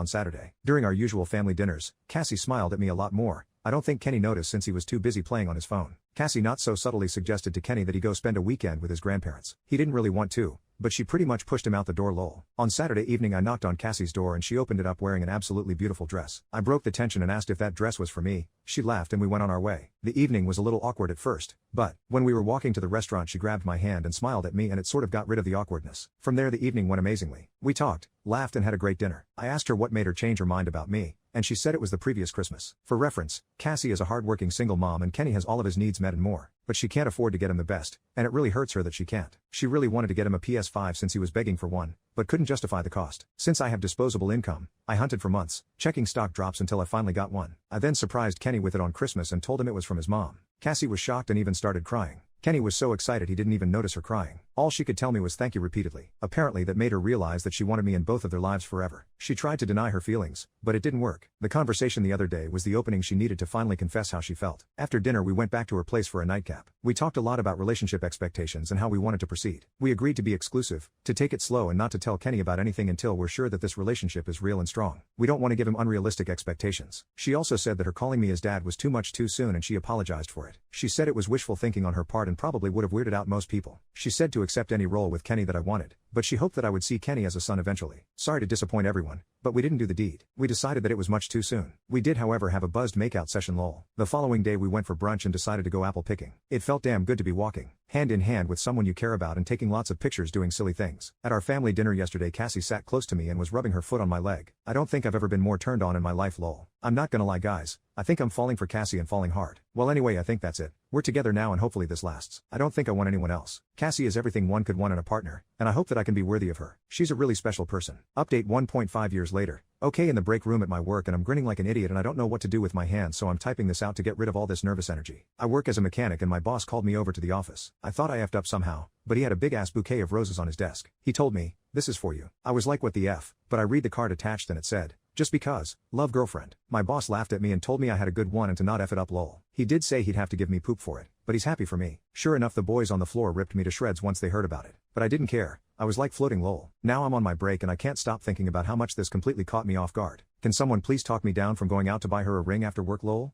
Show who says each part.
Speaker 1: On Saturday, during our usual family dinners, Cassie smiled at me a lot more. I don't think Kenny noticed since he was too busy playing on his phone. Cassie not so subtly suggested to Kenny that he go spend a weekend with his grandparents. He didn't really want to, but she pretty much pushed him out the door lol. On Saturday evening I knocked on Cassie's door and she opened it up wearing an absolutely beautiful dress. I broke the tension and asked if that dress was for me. She laughed and we went on our way. The evening was a little awkward at first, but when we were walking to the restaurant she grabbed my hand and smiled at me and it sort of got rid of the awkwardness. From there the evening went amazingly. We talked, laughed and had a great dinner. I asked her what made her change her mind about me, and she said it was the previous Christmas. For reference, Cassie is a hardworking single mom and Kenny has all of his needs met and more, but she can't afford to get him the best, and it really hurts her that she can't. She really wanted to get him a PS5 since he was begging for one, but couldn't justify the cost. Since I have disposable income, I hunted for months, checking stock drops until I finally got one. I then surprised Kenny with it on Christmas and told him it was from his mom. Cassie was shocked and even started crying. Kenny was so excited he didn't even notice her crying. All she could tell me was thank you repeatedly. Apparently that made her realize that she wanted me in both of their lives forever. She tried to deny her feelings, but it didn't work. The conversation the other day was the opening she needed to finally confess how she felt. After dinner we went back to her place for a nightcap. We talked a lot about relationship expectations and how we wanted to proceed. We agreed to be exclusive, to take it slow and not to tell Kenny about anything until we're sure that this relationship is real and strong. We don't want to give him unrealistic expectations. She also said that her calling me his dad was too much too soon and she apologized for it. She said it was wishful thinking on her part and probably would have weirded out most people. She said to accept any role with Kenny that I wanted, but she hoped that I would see Kenny as a son eventually. Sorry to disappoint everyone, but we didn't do the deed. We decided that it was much too soon. We did however have a buzzed makeout session lol. The following day we went for brunch and decided to go apple picking. It felt damn good to be walking hand in hand with someone you care about and taking lots of pictures doing silly things. At our family dinner yesterday Cassie sat close to me and was rubbing her foot on my leg. I don't think I've ever been more turned on in my life lol. I'm not gonna lie guys, I think I'm falling for Cassie and falling hard. Well anyway I think that's it. We're together now and hopefully this lasts. I don't think I want anyone else. Cassie is everything one could want in a partner, and I hope that I can be worthy of her. She's a really special person. Update 1.5 years later. Okay, in the break room at my work and I'm grinning like an idiot and I don't know what to do with my hands so I'm typing this out to get rid of all this nervous energy. I work as a mechanic and my boss called me over to the office. I thought I effed up somehow, but he had a big ass bouquet of roses on his desk. He told me, "This is for you." I was like what the F, but I read the card attached and it said, "Just because, love girlfriend." My boss laughed at me and told me I had a good one and to not F it up lol. He did say he'd have to give me poop for it, but he's happy for me. Sure enough the boys on the floor ripped me to shreds once they heard about it, but I didn't care. I was like floating lol. Now I'm on my break and I can't stop thinking about how much this completely caught me off guard. Can someone please talk me down from going out to buy her a ring after work lol?